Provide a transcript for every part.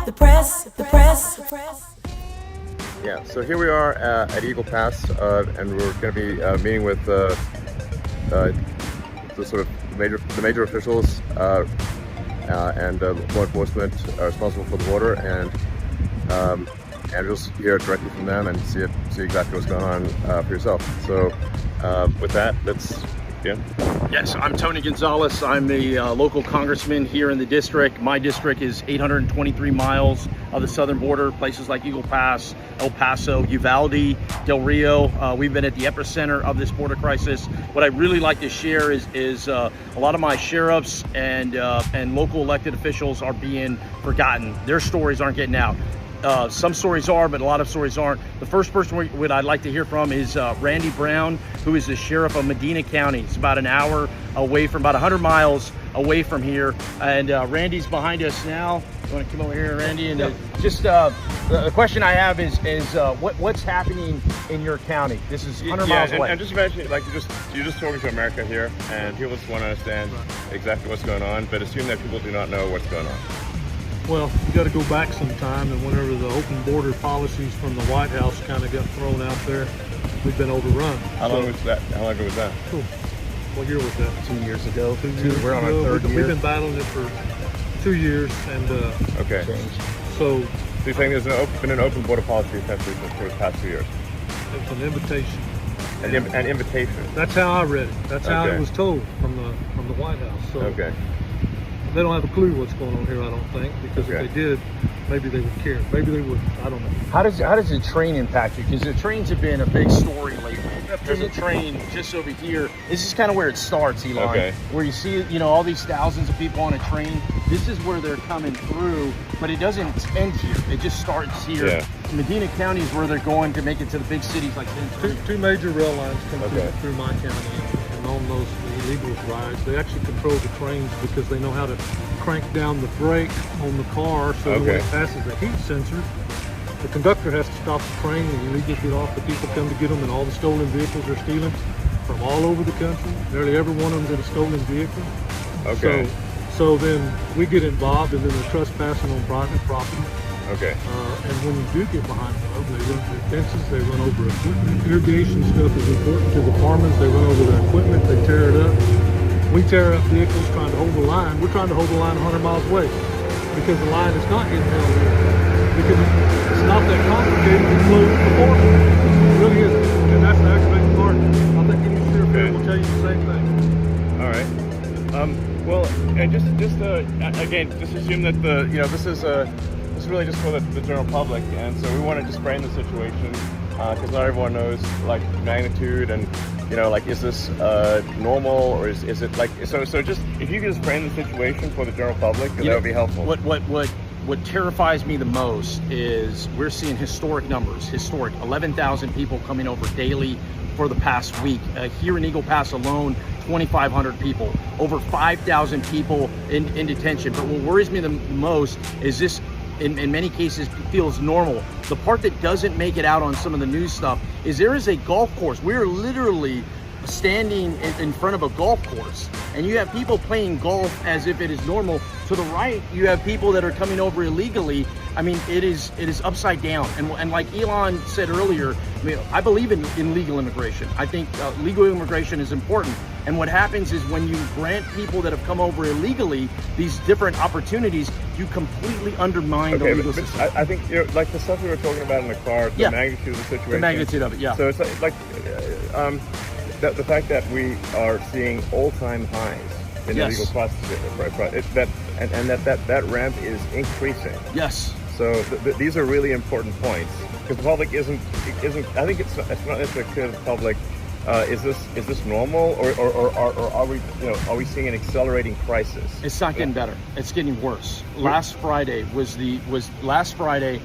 The press. Yeah, so here we are at Eagle Pass, and we're going to be meeting with the sort of major officials and law enforcement responsible for the border, and just hear directly from them and see exactly what's going on for yourself. So with that, let's begin. Yes, I'm Tony Gonzalez. I'm the local congressman here in the district. My district is 823 miles of the southern border, places like Eagle Pass, El Paso, Uvalde, Del Rio. We've been at the epicenter of this border crisis. What I really like to share is a lot of my sheriffs and local elected officials are being forgotten. Their stories aren't getting out. Some stories are, but a lot of stories aren't. The first person I'd like to hear from is Randy Brown, who is the sheriff of Medina County. It's about an hour away from, about 100 miles away from here. And Randy's behind us now. You want to come over here, Randy? And just the question I have is what's happening in your county? This is 100 miles away. And just imagine, like, you're just talking to America here, and people just want to understand exactly what's going on, but assume that people do not know what's going on. Well, you got to go back some time, and whenever the open border policies from the White House kind of got thrown out there, we've been overrun. How long was that? How long ago was that? Cool. What year was that? 2 years ago. We're on our third year. We've been battling it for 2 years, and okay. So you're saying there's been an open border policy essentially for the past 2 years? It's an invitation. An invitation. That's how I read it. That's how it was told from the White House. So okay. They don't have a clue what's going on here, I don't think, because if they did, maybe they would care. Maybe they would. I don't know. How does the train impact you? Because the trains have been a big story lately. There's a train just over here. This is kind of where it starts, Elon. Okay. Where you see, all these thousands of people on a train. This is where they're coming through, but it doesn't end here. It just starts here. Yeah. Medina County is where they're going to make it to the big cities like this. Two major rail lines come through my county, and on those illegal rides, they actually control the trains because they know how to crank down the brake on the car so when it passes a heat sensor, the conductor has to stop the train and illegally get off. The people come to get them, and all the stolen vehicles they're stealing from all over the country. Nearly every one of them's in a stolen vehicle. Okay. So then we get involved, and then they're trespassing on private property. Okay. And when you do get behind them, they run through fences, they run over equipment. Irrigation stuff is important to the farmers. They run over their equipment, they tear it up. We tear up vehicles trying to hold the line. We're trying to hold the line 100 miles away because the line is not getting held here. Because it's not that complicated to close the border. It really isn't. And that's the aggravating part. I think any sheriff will tell you the same thing. All right. Well, and just again, just assume that this is really just for the general public, and so we want to just frame the situation because not everyone knows like magnitude and is this normal, or is it like so just if you could just frame the situation for the general public, that would be helpful. What terrifies me the most is we're seeing historic 11,000 people coming over daily for the past week. Here in Eagle Pass alone, 2,500 people, over 5,000 people in detention. But what worries me the most is this, in many cases, feels normal. The part that doesn't make it out on some of the news stuff is there is a golf course. We're literally standing in front of a golf course, and you have people playing golf as if it is normal. To the right, you have people that are coming over illegally. I mean, it is upside down. And like Elon said earlier, I believe in legal immigration. I think legal immigration is important. And what happens is when you grant people that have come over illegally these different opportunities, you completely undermine the legal system. I think like the stuff we were talking about in the car, the magnitude of the situation. The magnitude of it, yeah. So it's like the fact that we are seeing all-time highs in illegal prostitution, and that ramp is increasing. Yes. So these are really important points because the public isn't. I think it's not necessarily clear to the public. Is this normal, or are we seeing an accelerating crisis? It's not getting better. It's getting worse. Last Friday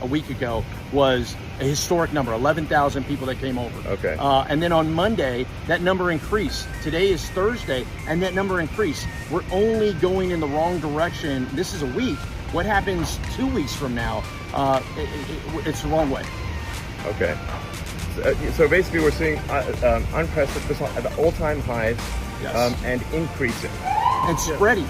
a week ago was a historic number, 11,000 people that came over. Okay. And then on Monday, that number increased. Today is Thursday, and that number increased. We're only going in the wrong direction. This is a week. What happens 2 weeks from now? It's the wrong way. Okay. So basically, we're seeing unprecedented, all-time highs, and increasing. And spreading.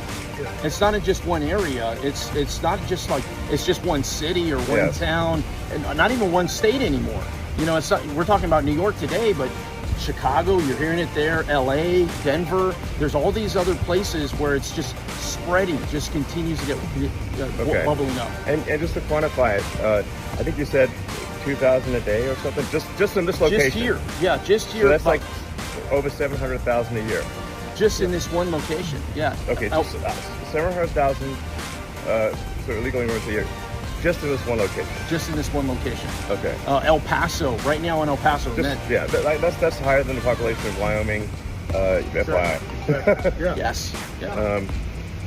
It's not in just one area. It's not just like it's just one city or one town, and not even one state anymore. You know, it's not, we're talking about New York today, but Chicago, you're hearing it there, LA, Denver, there's all these other places where it's just spreading, just continues to get bubbling up. And just to quantify it, I think you said 2,000 a day or something, just in this location. Just here, yeah, just here. So that's like over 700,000 a year. Just in this one location, yeah. Okay, just 700,000 so illegal immigrants a year. Just in this one location. Just in this one location. Okay. El Paso, right now in El Paso. That's higher than the population of Wyoming. FYI. Yeah. Yes. Yeah.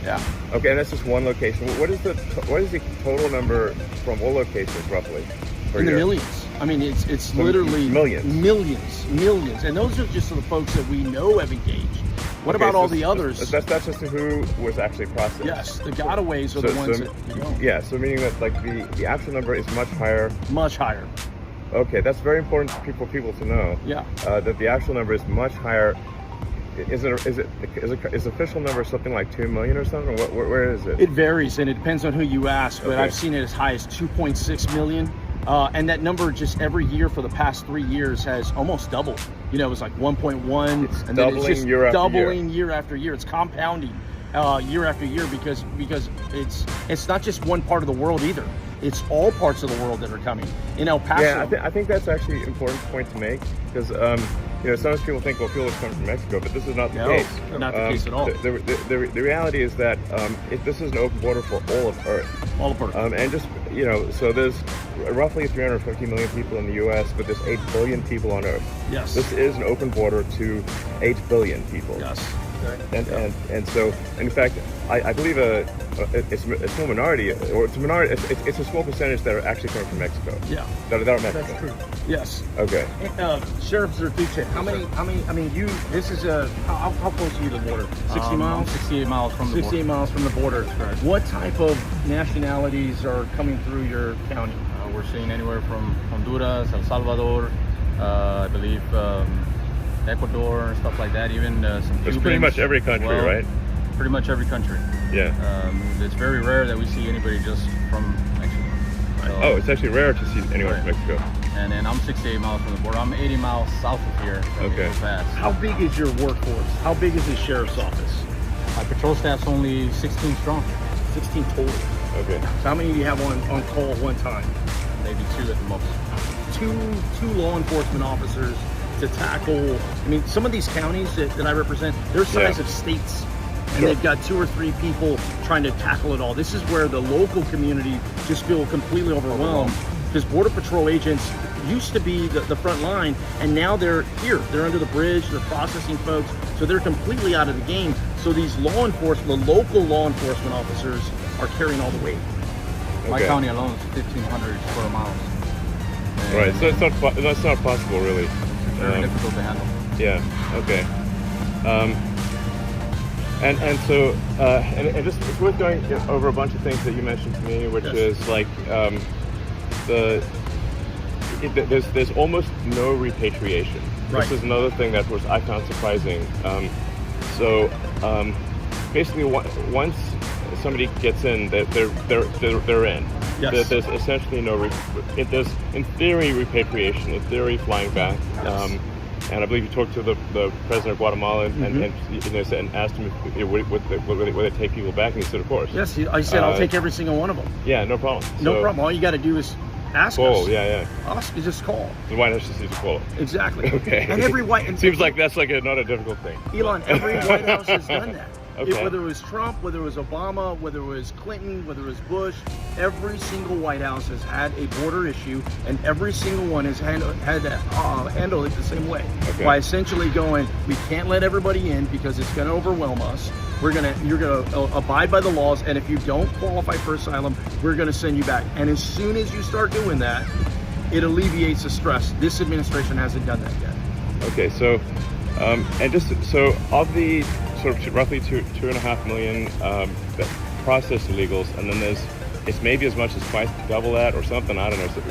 Yeah. Okay, and that's just one location. What is the total number from all locations roughly per In the year? millions. I mean, it's literally millions, and those are just the folks that we know have engaged. What about all the others? That's just who was actually processed. Yes, the gotaways are the ones that you know. Yeah, so meaning that like the actual number is much higher. Much higher. Okay, that's very important for people to know. Yeah. That the actual number is much higher. Is the official number something like 2 million or something? Where is it? It varies, and it depends on who you ask. But I've seen it as high as 2.6 million. And that number just every year for the past 3 years has almost doubled. You know, it was like 1.1, it's and then it's just doubling year after year. It's compounding year after year because it's not just one part of the world either. It's all parts of the world that are coming. In El Paso. Yeah, I think that's actually an important point to make because you know, sometimes people think, well, fuel is coming from Mexico, but this is not the case. Not the case at all. The reality is that this is an open border for all of Earth. All of Earth. And just, you know, so there's roughly 350 million people in the U.S., but there's 8 billion people on Earth. Yes. This is an open border to 8 billion people. Yes. And so, in fact, I believe it's a small minority, or it's a minority. It's a small percentage that are actually coming from Mexico. Yeah. That are Mexican. That's true. Yes. Okay. Sheriff Zertuche, how many? I mean, this is how close are you to the border? 60 miles. 68 miles from the 68 border. miles from the border. Correct. What type of nationalities are coming through your county? We're seeing anywhere from Honduras, El Salvador, I believe Ecuador and stuff like that. Even some Cubans. It's pretty much every country, well, right? Pretty much every country. Yeah. It's very rare that we see anybody just from Mexico. So, Oh, it's actually rare to see anyone from Mexico. And then I'm 68 miles from the border. I'm 80 miles south of here. Okay. Fast. How big is your workforce? How big is the sheriff's office? My patrol staff's only 16 strong. 16 total. Okay. So how many do you have on call at one time? Maybe 2 at the most. Two law enforcement officers to tackle. I mean, some of these counties that I represent, they're size of states, and Sure. they've got 2 or 3 people trying to tackle it all. This is where the local community just feel completely overwhelmed because Border Patrol agents used to be the front line, and now they're here. They're under the bridge. They're processing folks, so they're completely out of the game. So these law enforcement, the local law enforcement officers, are carrying all the weight. My Okay. county alone is 1,500 square miles. And Right. So that's not possible, really. very difficult to handle. Yeah. Okay. And so and just it's worth going over a bunch of things that you mentioned to me, which is like there's almost no repatriation. Right. This is another thing that I found surprising. Basically, once somebody gets in, they're in. Yes. There's essentially no. There's in theory repatriation. In theory, flying back. Yes. And I believe you talked to the president of Guatemala and asked him if, would they take people back, and he said, of course. Yes, I said I'll take every single one of them. Yeah, no problem. No problem. All you got to do is ask Call, us. yeah. Ask, just call. The White House just needs to call. Exactly. Okay. And every white. And Seems like that's not a difficult thing. Elon, every White House has done that. Okay. Whether it was Trump, whether it was Obama, whether it was Clinton, whether it was Bush, every single White House has had a border issue, and every single one has had to handle it the same way. Okay. By essentially going, we can't let everybody in because it's going to overwhelm us. You're gonna abide by the laws, and if you don't qualify for asylum, we're going to send you back. And as soon as you start doing that, it alleviates the stress. This administration hasn't done that yet. Okay, so and just so of the sort of roughly 2.5 million processed illegals, and then it's maybe as much as twice double that or something. I don't know. So,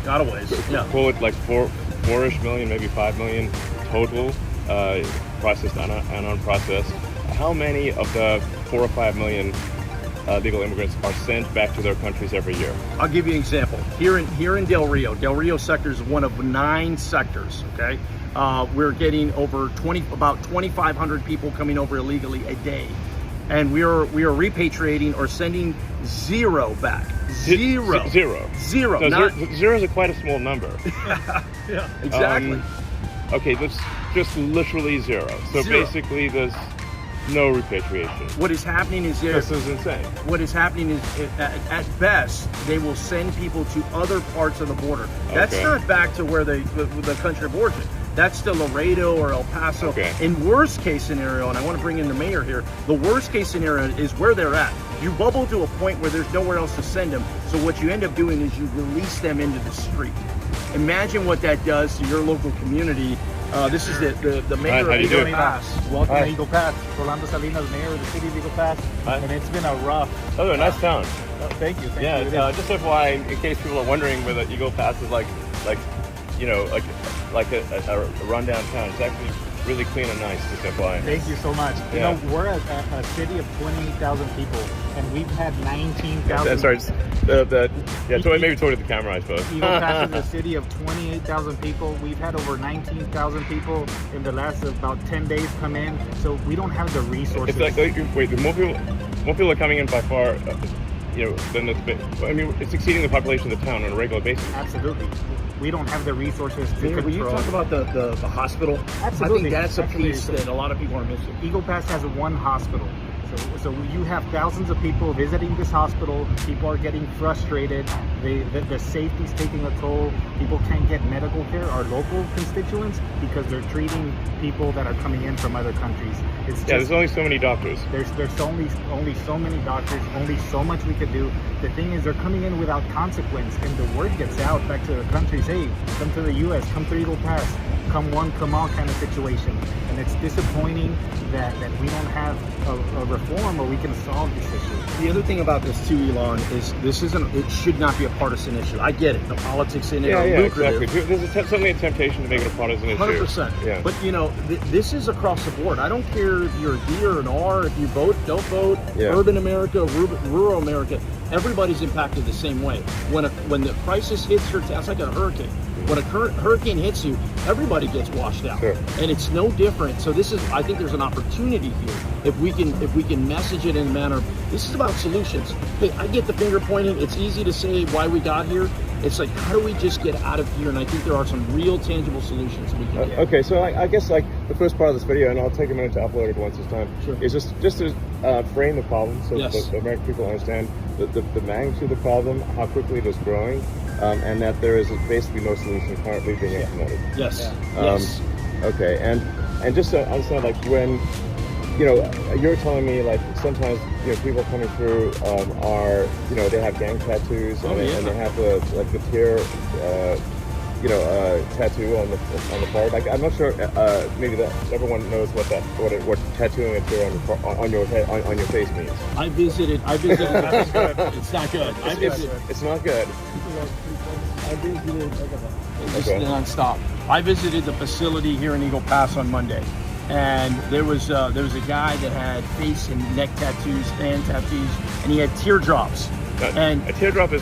Gotaways. Yeah. call it like 4-ish million, maybe 5 million total processed and unprocessed. how many of the 4 or 5 million legal immigrants are sent back to their countries every year? I'll give you an example. Here in Del Rio sector is one of 9 sectors, okay? We're getting over about 2,500 people coming over illegally a day. And we are repatriating or sending 0 back. Zero. So Not, zero is quite a small number. yeah, exactly. Okay, that's just literally 0. So 0. basically there's no repatriation. What is happening is This is insane. What is happening is, at best, they will send people to other parts of the border. That's Okay. not back to where the country of origin. That's to Laredo or El Paso. Okay. In worst case scenario, and I want to bring in the mayor here, the worst case scenario is where they're at. You bubble to a point where there's nowhere else to send them. So what you end up doing is you release them into the street. Imagine what that does to your local community. This is the mayor How of you doing? Eagle Pass. Welcome Hi. to Eagle Pass. Rolando Salinas, mayor of the city of Eagle Pass. Hi. And it's been a rough. Oh, a nice town. Thank you. Thank Yeah, you. just FYI, in case people are wondering whether Eagle Pass is like a rundown town. It's actually really clean and nice, just FYI. Thank you so much. You Yeah. know, we're a city of 28,000 people, and we've had 19,000. I'm sorry, maybe talk to the camera, I suppose. Eagle Pass is a city of 28,000 people. We've had over 19,000 people in the last about 10 days come in, so we don't have the resources. It's like, wait, more people are coming in by far, than it's exceeding the population of the town on a regular basis. Absolutely. We don't have the resources to Mayor, control. will you talk about the hospital? Absolutely. I think that's a Absolutely. piece that a lot of people are missing. Eagle Pass has one hospital. So you have thousands of people visiting this hospital. People are getting frustrated. The safety's taking a toll. People can't get medical care, our local constituents, because they're treating people that are coming in from other countries. It's just, There's only so many doctors. there's only so many doctors, only so much we could do. The thing is, they're coming in without consequence, and the word gets out back to the countries, hey, come to the U.S., come to Eagle Pass, come one, come all kind of situation. And it's disappointing that we don't have a reform where we can solve this issue. The other thing about this too, Elon, is it should not be a partisan issue. I get it, the politics in it are lucrative. Exactly. There's certainly a temptation to make it a partisan issue. 100%. Yeah. But this is across the board. I don't care if you're a D or an R, if you vote, don't vote, Yeah. urban America, rural America, everybody's impacted the same way. When the crisis hits your town, it's like a hurricane. When a hurricane hits you, everybody gets washed out, Sure. and it's no different. So I think there's an opportunity here if we can message it in a manner. This is about solutions. Hey, I get the finger pointing. It's easy to say why we got here. It's like, how do we just get out of here? And I think there are some real tangible solutions we can get. Okay, so I guess the first part of this video, and I'll take a minute to upload it once this time, Sure. is just to frame the problem so Yes. that the American people understand the magnitude of the problem, how quickly it is growing, and that there is basically no solution currently being implemented. Yes. Um, Yes. Okay, and just to understand, when you're telling me sometimes people coming through are they have gang tattoos and, and they have the tear tattoo on the forehead. I'm not sure. Maybe that everyone knows what tattooing a tear on your head on your face means. I visited. It's not good. It's not good. It's Okay. nonstop. I visited the facility here in Eagle Pass on Monday, and there was a guy that had face and neck tattoos, hand tattoos, and he had teardrops. And a teardrop is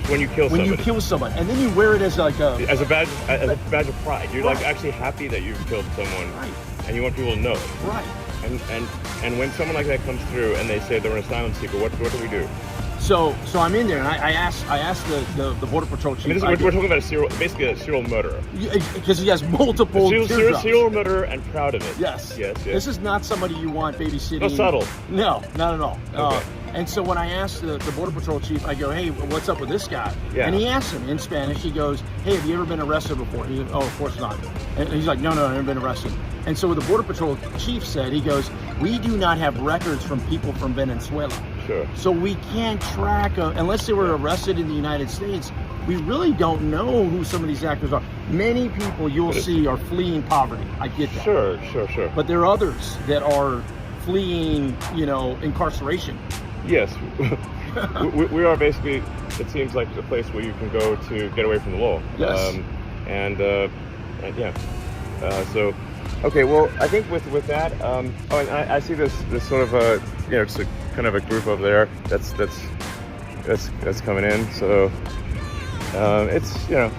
when you kill somebody. when you kill someone, and then you wear it as like a as a badge of pride. You're actually happy that you've killed someone, Right. and you want people to know it. right. And when someone like that comes through and they say they're an asylum seeker, what do we do? So I'm in there, and I asked the border patrol chief. We're talking about basically a serial murderer. Because he has multiple teardrops. Serial murderer and proud of it. Yes. Yes. This is not somebody you want babysitting. No, subtle. No, not at all. Okay. And so when I asked the Border Patrol chief, I go, hey, what's up with this guy? Yeah. And he asked him in Spanish, he goes, hey, have you ever been arrested before? He goes, oh, of course not. And he's like, no, I've never been arrested. And so what the Border Patrol chief said, he goes, we do not have records from people from Venezuela. Sure. So we can't track, unless they were arrested in the United States, we really don't know who some of these actors are. Many people you'll see are fleeing poverty. I get that. Sure. But there are others that are fleeing, incarceration. Yes. we are basically, it seems like a place where you can go to get away from the law. Yes. And yeah. So Okay, well, I think with that, oh, and I see this sort of a, you know, just a kind of a group over there that's coming in. So it's, you know,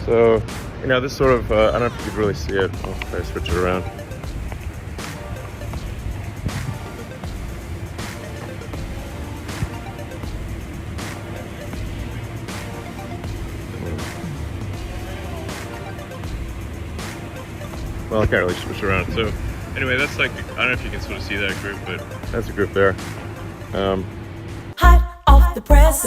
so, you know, this sort of, I don't know if you could really see it. I'll try to switch it around. Well, I can't really switch around. So anyway, that's like, I don't know if you can sort of see that group, but that's a group there. Hot off the press.